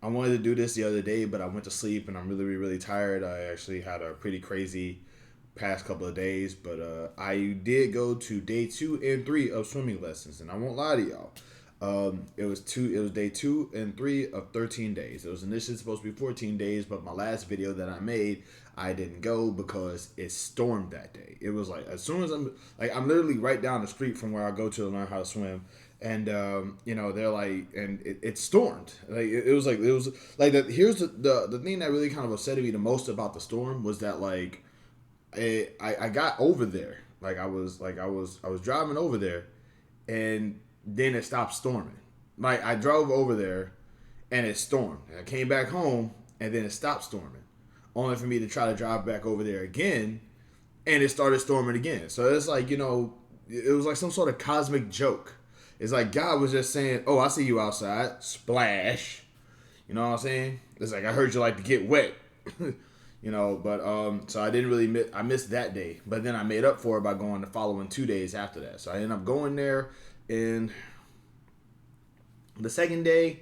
I wanted to do this the other day, but I went to sleep and I'm really, really, really tired. I actually had a pretty crazy past couple of days, but I did go to day 2 and 3 of swimming lessons, and I won't lie to y'all. It was two. It was day 2 and 3 of 13 days. It was initially supposed to be 14 days, but my last video that I made, I didn't go because it stormed that day. It was like as soon as I'm literally right down the street from where I go to learn how to swim, and they're like, and it stormed. Like it was like that. Here's the thing that really kind of upset me the most about the storm was that like I got over there. I was driving over there, and then it stopped storming. Like I drove over there, and it stormed. And I came back home, and then it stopped storming, only for me to try to drive back over there again, and it started storming again. So it's like it was like some sort of cosmic joke. It's like God was just saying, "Oh, I see you outside, splash." You know what I'm saying? It's like I heard you like to get wet. But so I didn't really I missed that day, but then I made up for it by going the following 2 days after that. So I ended up going there, and the second day,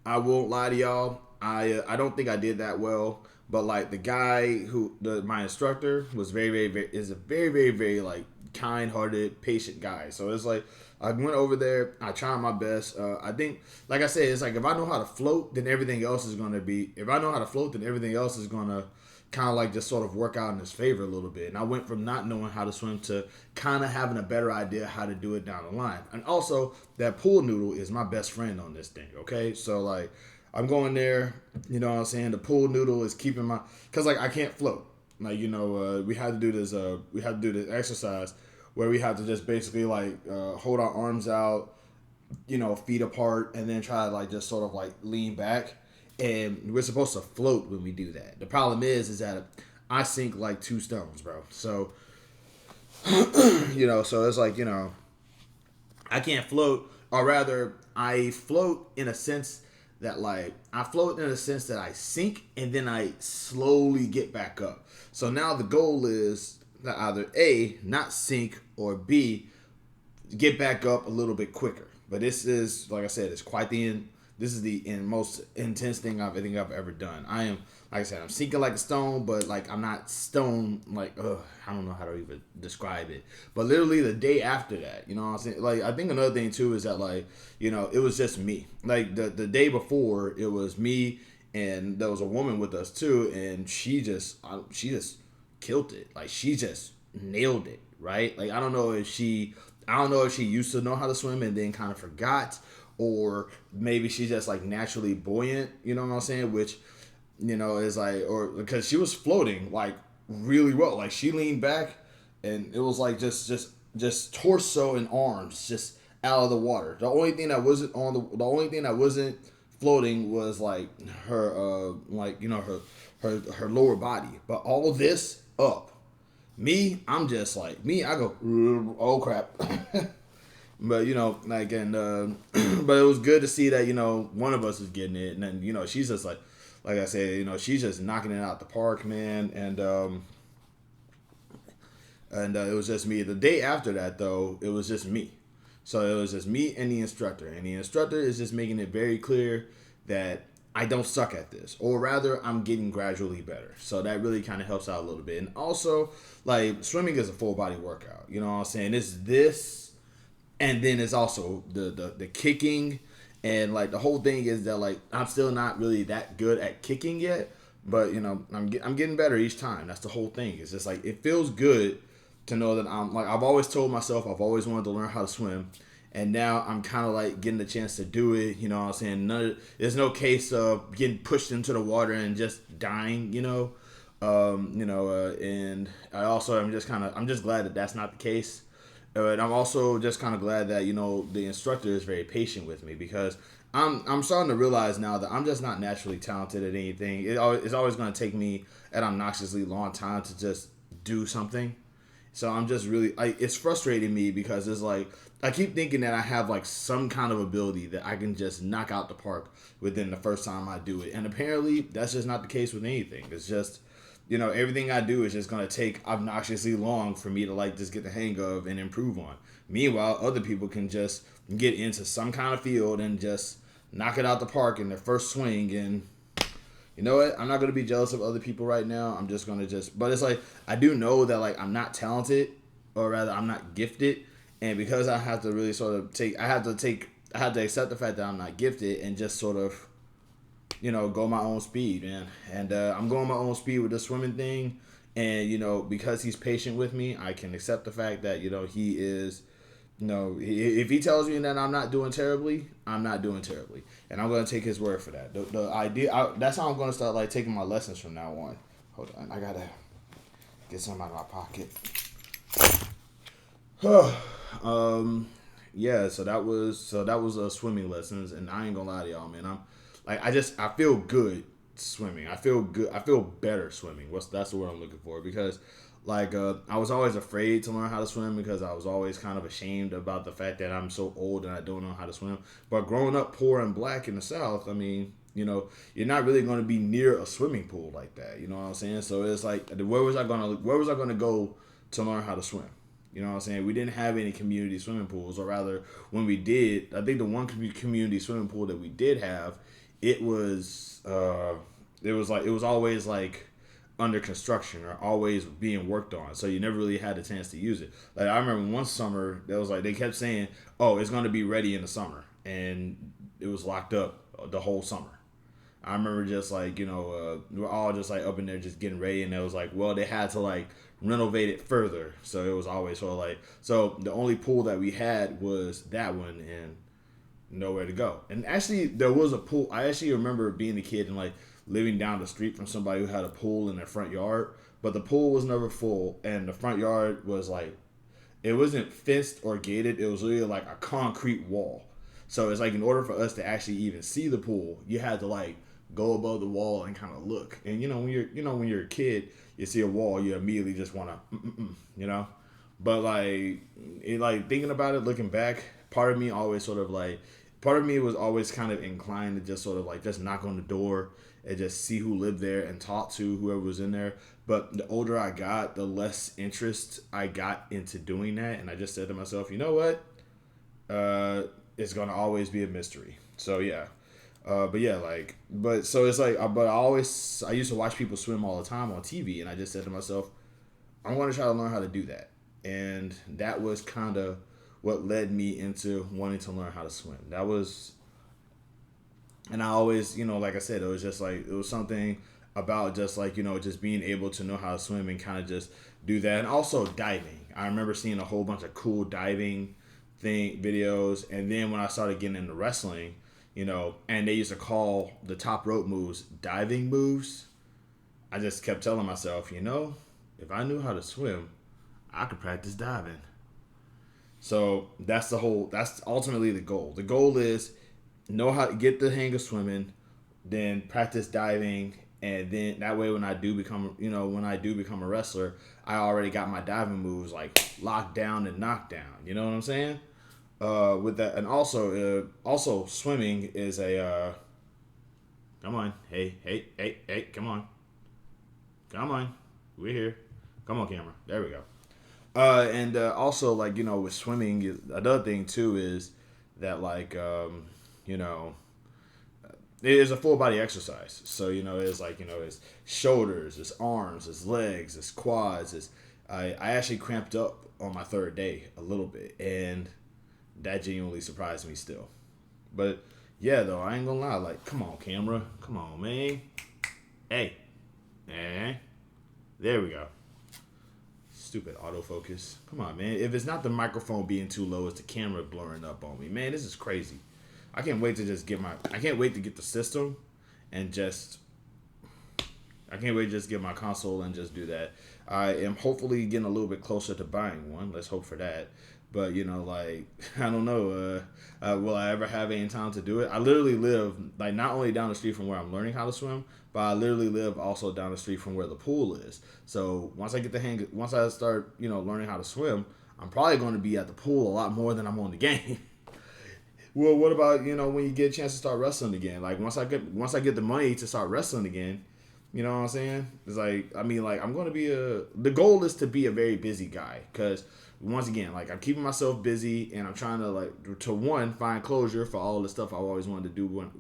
I won't lie to y'all, I don't think I did that well. But like the guy my instructor was very, very, very is a very, very, very like kind-hearted, patient guy. So it's like I went over there, I tried my best. I think, like I said, it's like if I know how to float, then everything else is gonna be. If I know how to float, then everything else is gonna kind of like just sort of work out in his favor a little bit. And I went from not knowing how to swim to kind of having a better idea how to do it down the line. And also, that pool noodle is my best friend on this thing, okay? So, like, I'm going there, you know what I'm saying? The pool noodle is keeping because, like, I can't float. Like, we had to do this exercise where we had to just basically, like, hold our arms out, feet apart, and then try to, like, just sort of, like, lean back, and we're supposed to float when we do that. The problem is that I sink like 2 stones, bro. So so it's like I can't float, or rather, I float in a sense that like I float in a sense that I sink and then I slowly get back up. So now the goal is that either A, not sink, or B, get back up a little bit quicker. But this is, like I said, it's quite the this is the most intense thing I think I've ever done. I am, like I said, I'm sinking like a stone, but like I'm not stone like I don't know how to even describe it. But literally the day after that, you know what I'm saying? Like I think another thing too is that like it was just me. Like the day before it was me, and there was a woman with us too, and she just killed it. Like she just nailed it, right? Like I don't know if she used to know how to swim and then kind of forgot, or maybe she's just like naturally buoyant, you know what I'm saying? Which, is like, or because she was floating like really well. Like she leaned back and it was like just torso and arms just out of the water. The only thing that wasn't floating was like her her lower body. But all this up. Me, I'm just like me. I go, oh crap. But like, and but it was good to see that one of us is getting it, and then she's just like I said, she's just knocking it out the park, man. And it was just me. The day after that, though, it was just me. So it was just me and the instructor, and the instructor is just making it very clear that I don't suck at this, or rather, I'm getting gradually better. So that really kind of helps out a little bit. And also, like swimming is a full body workout. You know what I'm saying? It's this, and then it's also the kicking, and like the whole thing is that like I'm still not really that good at kicking yet, but I'm getting better each time. That's the whole thing. It's just like it feels good to know that I'm like I've always told myself I've always wanted to learn how to swim, and now I'm kind of like getting the chance to do it. You know what I'm saying? There's no case of getting pushed into the water and just dying. And I'm just glad that that's not the case. And I'm also just kind of glad that the instructor is very patient with me, because I'm starting to realize now that I'm just not naturally talented at anything. It's always going to take me an obnoxiously long time to just do something. So I'm just really it's frustrating me, because it's like I keep thinking that I have like some kind of ability that I can just knock out the park within the first time I do it. And apparently that's just not the case with anything. It's just everything I do is just going to take obnoxiously long for me to like just get the hang of and improve on. Meanwhile, other people can just get into some kind of field and just knock it out the park in their first swing. And you know what? I'm not gonna be jealous of other people right now. I'm just gonna but it's like I do know that like I'm not talented, or rather I'm not gifted, and because I have to really sort of I have to accept the fact that I'm not gifted and just sort of, go my own speed, man. And I'm going my own speed with the swimming thing. And, because he's patient with me, I can accept the fact that, he is, if he tells me that I'm not doing terribly, I'm not doing terribly. And I'm going to take his word for that. The idea, that's how I'm going to start, like, taking my lessons from now on. Hold on. I got to get some out of my pocket. Yeah, so that was swimming lessons. And I ain't going to lie to y'all, man. I feel good swimming. I feel good. I feel better swimming. That's the word I'm looking for, because I was always afraid to learn how to swim because I was always kind of ashamed about the fact that I'm so old and I don't know how to swim. But growing up poor and black in the South, I mean, you're not really going to be near a swimming pool like that. You know what I'm saying? So it's like, where was I going to go to learn how to swim? You know what I'm saying? We didn't have any community swimming pools, or rather, when we did, I think the one community swimming pool that we did have, it was always like under construction or always being worked on, so you never really had a chance to use it. Like, I remember one summer, that was like they kept saying, "Oh, it's going to be ready in the summer," and it was locked up the whole summer. I remember just like, we're all just like up in there just getting ready, and it was like, well, they had to like renovate it further, so it was always sort of like, so the only pool that we had was that one, and nowhere to go. And actually, there was a pool. I actually remember being a kid and like living down the street from somebody who had a pool in their front yard, but the pool was never full, and the front yard was like, it wasn't fenced or gated. It was really like a concrete wall. So it's like, in order for us to actually even see the pool, you had to like go above the wall and kind of look. And when you're a kid, you see a wall, you immediately just want to, But like thinking about it, looking back, part of me was always kind of inclined to just sort of like just knock on the door and just see who lived there and talk to whoever was in there. But the older I got, the less interest I got into doing that. And I just said to myself, you know what? It's going to always be a mystery. So yeah. So it's like, I used to watch people swim all the time on TV. And I just said to myself, I'm going to try to learn how to do that. And that was kind of what led me into wanting to learn how to swim. And I always, like I said, it was just like, it was something about just like, just being able to know how to swim and kind of just do that. And also diving. I remember seeing a whole bunch of cool diving videos. And then when I started getting into wrestling, and they used to call the top rope moves diving moves, I just kept telling myself, if I knew how to swim, I could practice diving. So that's ultimately the goal. The goal is know how to get the hang of swimming, then practice diving, and then that way when I do become a wrestler, I already got my diving moves like locked down and knocked down. You know what I'm saying? With that, and also swimming is a come on, hey, come on, we're here, come on, camera, there we go. And also, like, with swimming, another thing too is that it is a full body exercise. So it's like it's shoulders, it's arms, it's legs, it's quads. I actually cramped up on my third day a little bit, and that genuinely surprised me still. But yeah, though, I ain't gonna lie. Like, come on, camera, come on, man. Hey, there we go. Stupid autofocus. Come on, man. If it's not the microphone being too low, it's the camera blurring up on me. Man, this is crazy. I can't wait to get the system and I can't wait to just get my console and just do that. I am hopefully getting a little bit closer to buying one. Let's hope for that. But, I don't know. Will I ever have any time to do it? I literally live, like, not only down the street from where I'm learning how to swim, but I literally live also down the street from where the pool is. So once I start, learning how to swim, I'm probably going to be at the pool a lot more than I'm on the game. Well, what about, when you get a chance to start wrestling again? Like, once I get the money to start wrestling again, you know what I'm saying? It's like, I'm going to be the goal is to be a very busy guy, because once again, like I'm keeping myself busy and I'm trying to one, find closure for all the stuff I've always wanted to do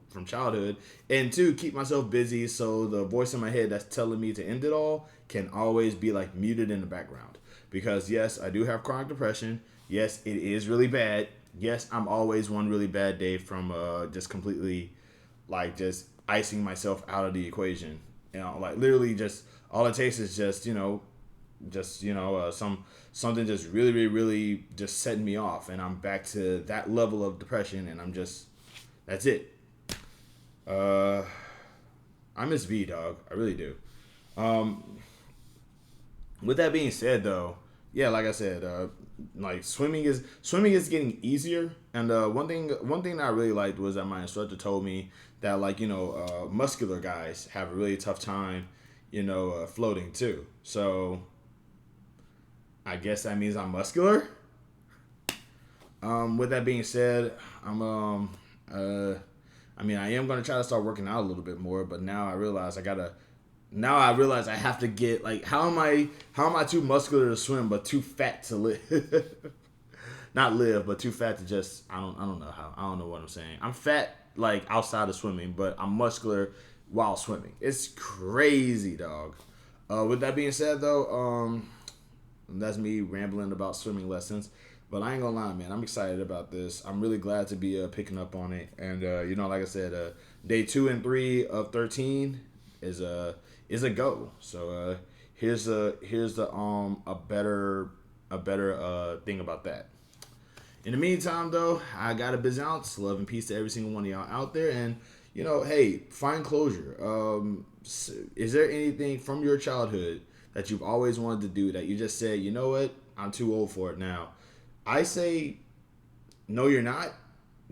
from childhood, and two, keep myself busy so the voice in my head that's telling me to end it all can always be like muted in the background. Because yes, I do have chronic depression. Yes, it is really bad. Yes, I'm always one really bad day from just completely like just icing myself out of the equation. Like literally just all it takes is just something just really, really, really just setting me off, and I'm back to that level of depression, and that's it. I miss V, dog. I really do. Um, with that being said, though, yeah, like I said, like swimming is getting easier, and one thing that I really liked was that my instructor told me that muscular guys have a really tough time, floating too. So I guess that means I'm muscular. With that being said, I am gonna try to start working out a little bit more, but now I realize I have to get like how am I too muscular to swim but too fat to live? Not live, but too fat to just I don't know how. I don't know what I'm saying. I'm fat like outside of swimming, but I'm muscular while swimming. It's crazy, dog. With that being said though, that's me rambling about swimming lessons. But I ain't gonna lie, man. I'm excited about this. I'm really glad to be picking up on it. And like I said, day 2 and 3 of 13 is a go. So here's a better thing about that. In the meantime, though, I got a busy ounce. Love and peace to every single one of y'all out there. And hey, find closure. Is there anything from your childhood that you've always wanted to do that you just said, you know what, I'm too old for it now? I say, no, you're not.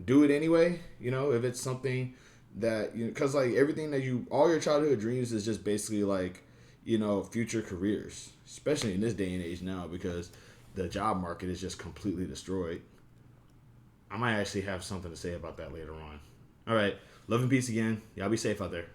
Do it anyway. If it's something that because like everything all your childhood dreams is just basically like, future careers, especially in this day and age now because the job market is just completely destroyed. I might actually have something to say about that later on. All right, love and peace again. Y'all be safe out there.